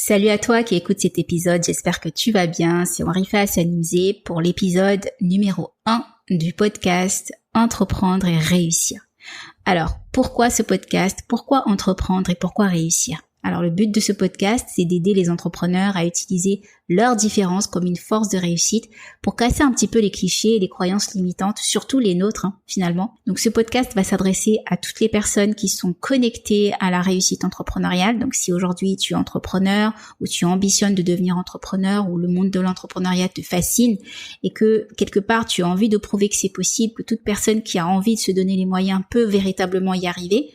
Salut à toi qui écoute cet épisode, j'espère que tu vas bien. C'est Henrifa Hassanimzé pour l'épisode numéro 1 du podcast Entreprendre et réussir. Alors, pourquoi ce podcast? Pourquoi entreprendre et pourquoi réussir? Alors, le but de ce podcast, c'est d'aider les entrepreneurs à utiliser leurs différences comme une force de réussite pour casser un petit peu les clichés et les croyances limitantes, surtout les nôtres, finalement. Donc, ce podcast va s'adresser à toutes les personnes qui sont connectées à la réussite entrepreneuriale. Donc, si aujourd'hui tu es entrepreneur ou tu ambitionnes de devenir entrepreneur ou le monde de l'entrepreneuriat te fascine et que quelque part tu as envie de prouver que c'est possible, que toute personne qui a envie de se donner les moyens peut véritablement y arriver.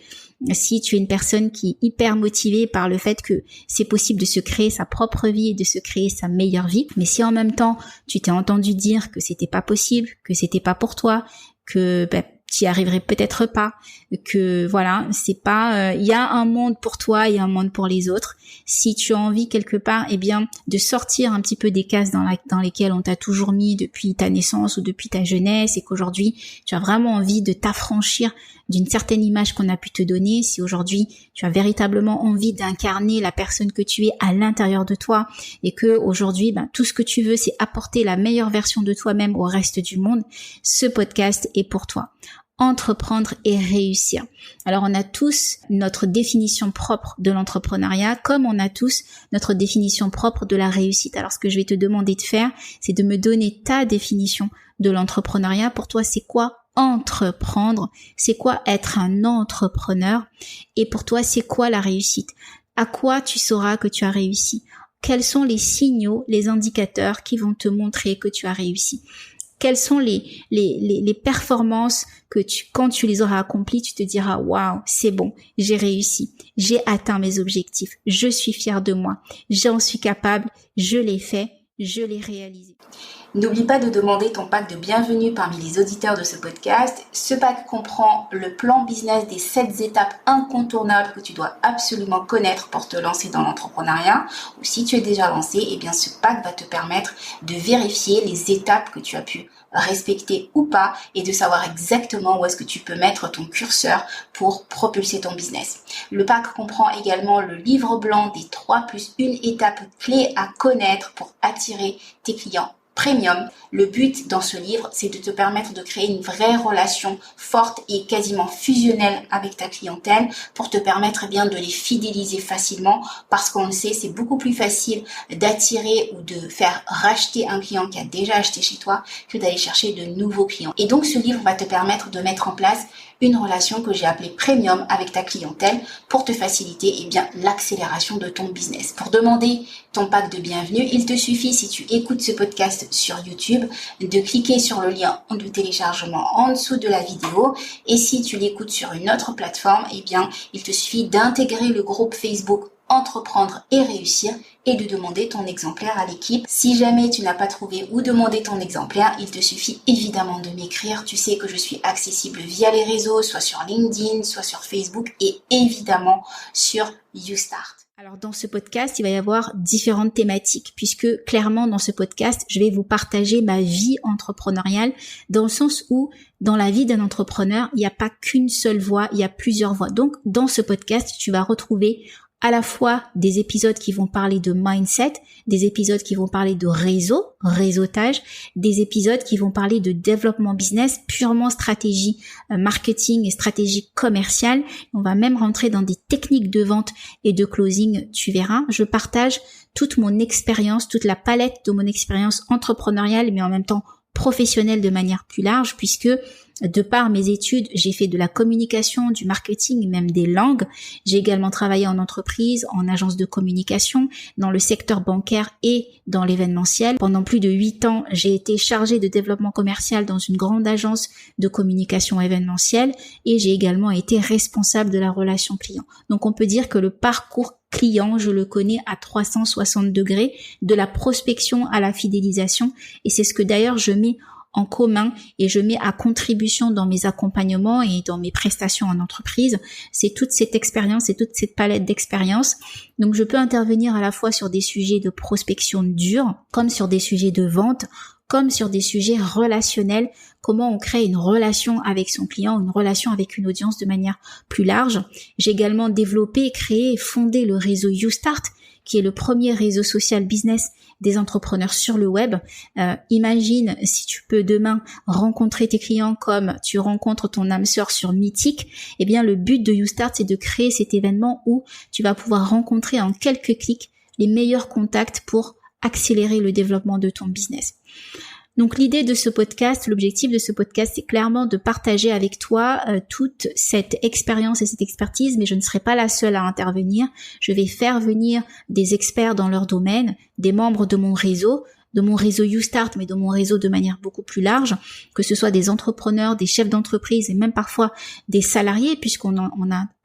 Si tu es une personne qui est hyper motivée par le fait que c'est possible de se créer sa propre vie et de se créer sa meilleure vie, mais si en même temps tu t'es entendu dire que c'était pas possible, que c'était pas pour toi, que t'y arriverais peut-être pas, que voilà, c'est pas, il y a un monde pour toi et un monde pour les autres. Si tu as envie quelque part, de sortir un petit peu des cases dans lesquelles on t'a toujours mis depuis ta naissance ou depuis ta jeunesse et qu'aujourd'hui tu as vraiment envie de t'affranchir d'une certaine image qu'on a pu te donner, si aujourd'hui tu as véritablement envie d'incarner la personne que tu es à l'intérieur de toi et que aujourd'hui tout ce que tu veux c'est apporter la meilleure version de toi-même au reste du monde, ce podcast est pour toi. Entreprendre et réussir. Alors on a tous notre définition propre de l'entrepreneuriat comme on a tous notre définition propre de la réussite. Alors ce que je vais te demander de faire, c'est de me donner ta définition de l'entrepreneuriat. Pour toi, c'est quoi entreprendre? C'est quoi être un entrepreneur? Et pour toi, c'est quoi la réussite? À quoi tu sauras que tu as réussi? Quels sont les signaux, les indicateurs qui vont te montrer que tu as réussi? Quelles sont les performances que quand tu les auras accomplies, tu te diras waouh, c'est bon, j'ai réussi, j'ai atteint mes objectifs, je suis fière de moi, j'en suis capable, je l'ai fait, je l'ai réalisé. N'oublie pas de demander ton pack de bienvenue parmi les auditeurs de ce podcast. Ce pack comprend le plan business des 7 étapes incontournables que tu dois absolument connaître pour te lancer dans l'entrepreneuriat. Ou si tu es déjà lancé, ce pack va te permettre de vérifier les étapes que tu as pu respecter ou pas et de savoir exactement où est-ce que tu peux mettre ton curseur pour propulser ton business. Le pack comprend également le livre blanc des 3+1 étapes clés à connaître pour attirer tes clients premium. Le but dans ce livre, c'est de te permettre de créer une vraie relation forte et quasiment fusionnelle avec ta clientèle pour te permettre de les fidéliser facilement parce qu'on le sait, c'est beaucoup plus facile d'attirer ou de faire racheter un client qui a déjà acheté chez toi que d'aller chercher de nouveaux clients. Et donc ce livre va te permettre de mettre en place une relation que j'ai appelée premium avec ta clientèle pour te faciliter l'accélération de ton business. Pour demander ton pack de bienvenue, il te suffit, si tu écoutes ce podcast sur YouTube, de cliquer sur le lien de téléchargement en dessous de la vidéo. Et si tu l'écoutes sur une autre plateforme, il te suffit d'intégrer le groupe Facebook Entreprendre et réussir et de demander ton exemplaire à l'équipe. Si jamais tu n'as pas trouvé où demander ton exemplaire, il te suffit évidemment de m'écrire. Tu sais que je suis accessible via les réseaux, soit sur LinkedIn, soit sur Facebook et évidemment sur YouStart. Alors dans ce podcast, il va y avoir différentes thématiques puisque clairement dans ce podcast, je vais vous partager ma vie entrepreneuriale dans le sens où dans la vie d'un entrepreneur, il n'y a pas qu'une seule voie, il y a plusieurs voies. Donc dans ce podcast, tu vas retrouver à la fois des épisodes qui vont parler de mindset, des épisodes qui vont parler de réseautage, des épisodes qui vont parler de développement business, purement stratégie marketing et stratégie commerciale. On va même rentrer dans des techniques de vente et de closing, tu verras. Je partage toute mon expérience, toute la palette de mon expérience entrepreneuriale, mais en même temps professionnelle de manière plus large, puisque de par mes études, j'ai fait de la communication, du marketing, même des langues. J'ai également travaillé en entreprise, en agence de communication, dans le secteur bancaire et dans l'événementiel. Pendant plus de 8 ans, j'ai été chargée de développement commercial dans une grande agence de communication événementielle et j'ai également été responsable de la relation client. Donc on peut dire que le parcours client, je le connais à 360 degrés, de la prospection à la fidélisation, et c'est ce que d'ailleurs je mets en commun et je mets à contribution dans mes accompagnements et dans mes prestations en entreprise. C'est toute cette expérience et toute cette palette d'expériences. Donc je peux intervenir à la fois sur des sujets de prospection dure, comme sur des sujets de vente, comme sur des sujets relationnels, comment on crée une relation avec son client, une relation avec une audience de manière plus large. J'ai également développé, créé et fondé le réseau YouStart, qui est le premier réseau social business des entrepreneurs sur le web. Imagine si tu peux demain rencontrer tes clients comme tu rencontres ton âme sœur sur Mythique. Eh bien, le but de YouStart, c'est de créer cet événement où tu vas pouvoir rencontrer en quelques clics les meilleurs contacts pour accélérer le développement de ton business. Donc l'idée de ce podcast, l'objectif de ce podcast, c'est clairement de partager avec toi toute cette expérience et cette expertise, mais je ne serai pas la seule à intervenir. Je vais faire venir des experts dans leur domaine, des membres de mon réseau YouStart, mais de mon réseau de manière beaucoup plus large, que ce soit des entrepreneurs, des chefs d'entreprise et même parfois des salariés, puisqu'on a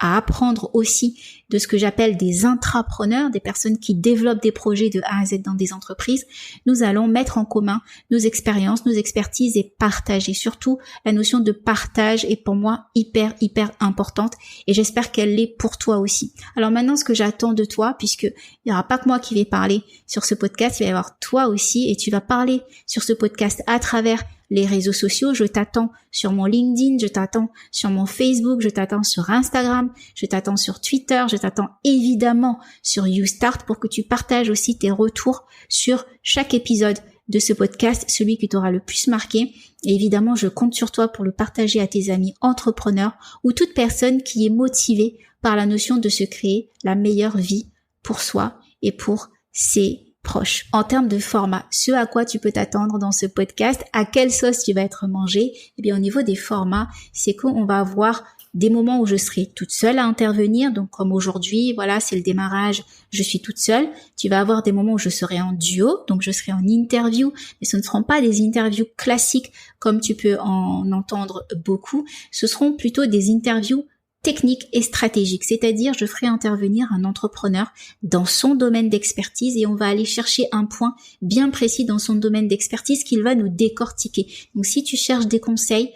à apprendre aussi de ce que j'appelle des intrapreneurs, des personnes qui développent des projets de A à Z dans des entreprises. Nous allons mettre en commun nos expériences, nos expertises et partager. Surtout, la notion de partage est pour moi hyper importante et j'espère qu'elle l'est pour toi aussi. Alors maintenant, ce que j'attends de toi, puisque il n'y aura pas que moi qui vais parler sur ce podcast, il va y avoir toi aussi et tu vas parler sur ce podcast à travers les réseaux sociaux. Je t'attends sur mon LinkedIn, je t'attends sur mon Facebook, je t'attends sur Instagram, je t'attends sur Twitter, je t'attends évidemment sur YouStart pour que tu partages aussi tes retours sur chaque épisode de ce podcast, celui qui t'aura le plus marqué. Et évidemment, je compte sur toi pour le partager à tes amis entrepreneurs ou toute personne qui est motivée par la notion de se créer la meilleure vie pour soi et pour ses proches. En termes de format, ce à quoi tu peux t'attendre dans ce podcast, à quelle sauce tu vas être mangé, eh bien au niveau des formats, c'est qu'on va avoir des moments où je serai toute seule à intervenir, donc comme aujourd'hui, voilà, c'est le démarrage, je suis toute seule. Tu vas avoir des moments où je serai en duo, donc je serai en interview, mais ce ne seront pas des interviews classiques comme tu peux en entendre beaucoup, ce seront plutôt des interviews technique et stratégique, c'est-à-dire je ferai intervenir un entrepreneur dans son domaine d'expertise et on va aller chercher un point bien précis dans son domaine d'expertise qu'il va nous décortiquer. Donc si tu cherches des conseils,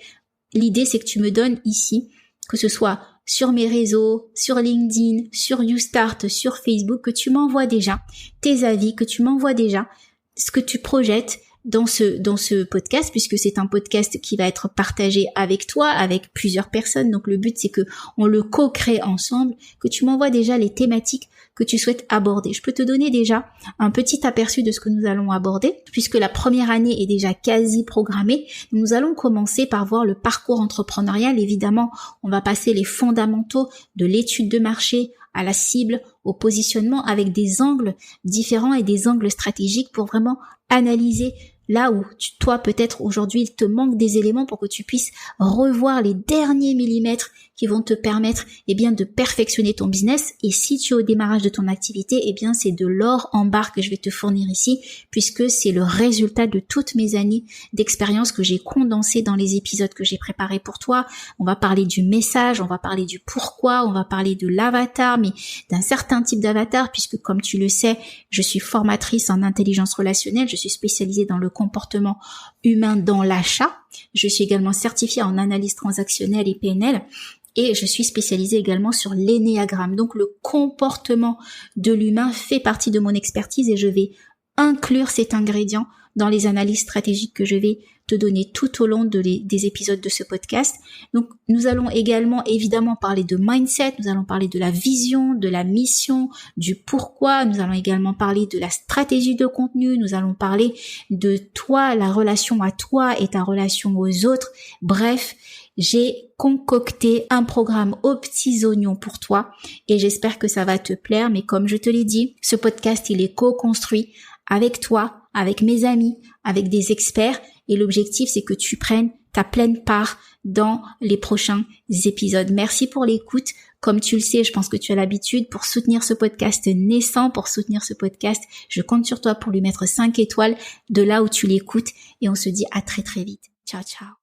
l'idée c'est que tu me donnes ici, que ce soit sur mes réseaux, sur LinkedIn, sur YouStart, sur Facebook, que tu m'envoies déjà tes avis, que tu m'envoies déjà ce que tu projettes dans ce podcast, puisque c'est un podcast qui va être partagé avec toi, avec plusieurs personnes. Donc le but c'est que on le co-crée ensemble, que tu m'envoies déjà les thématiques que tu souhaites aborder. Je peux te donner déjà un petit aperçu de ce que nous allons aborder, puisque la première année est déjà quasi programmée. Nous allons commencer par voir le parcours entrepreneurial. Évidemment, on va passer les fondamentaux de l'étude de marché à la cible, au positionnement, avec des angles différents et des angles stratégiques pour vraiment analyser là où toi peut-être aujourd'hui il te manque des éléments pour que tu puisses revoir les derniers millimètres qui vont te permettre de perfectionner ton business. Et si tu es au démarrage de ton activité, c'est de l'or en barre que je vais te fournir ici, puisque c'est le résultat de toutes mes années d'expérience que j'ai condensé dans les épisodes que j'ai préparés pour toi. On va parler du message, on va parler du pourquoi, on va parler de l'avatar, mais d'un certain type d'avatar, puisque comme tu le sais, je suis formatrice en intelligence relationnelle, je suis spécialisée dans le comportement humain dans l'achat, je suis également certifiée en analyse transactionnelle et PNL, et je suis spécialisée également sur l'énéagramme. Donc le comportement de l'humain fait partie de mon expertise et je vais inclure cet ingrédient dans les analyses stratégiques que je vais te donner tout au long des épisodes de ce podcast. Donc nous allons également évidemment parler de mindset, nous allons parler de la vision, de la mission, du pourquoi, nous allons également parler de la stratégie de contenu, nous allons parler de toi, la relation à toi et ta relation aux autres. Bref, j'ai concocté un programme aux petits oignons pour toi et j'espère que ça va te plaire. Mais comme je te l'ai dit, ce podcast, il est co-construit avec toi, avec mes amis, avec des experts et l'objectif, c'est que tu prennes ta pleine part dans les prochains épisodes. Merci pour l'écoute. Comme tu le sais, je pense que tu as l'habitude, pour soutenir ce podcast naissant, pour soutenir ce podcast, je compte sur toi pour lui mettre 5 étoiles de là où tu l'écoutes et on se dit à très très vite. Ciao, ciao.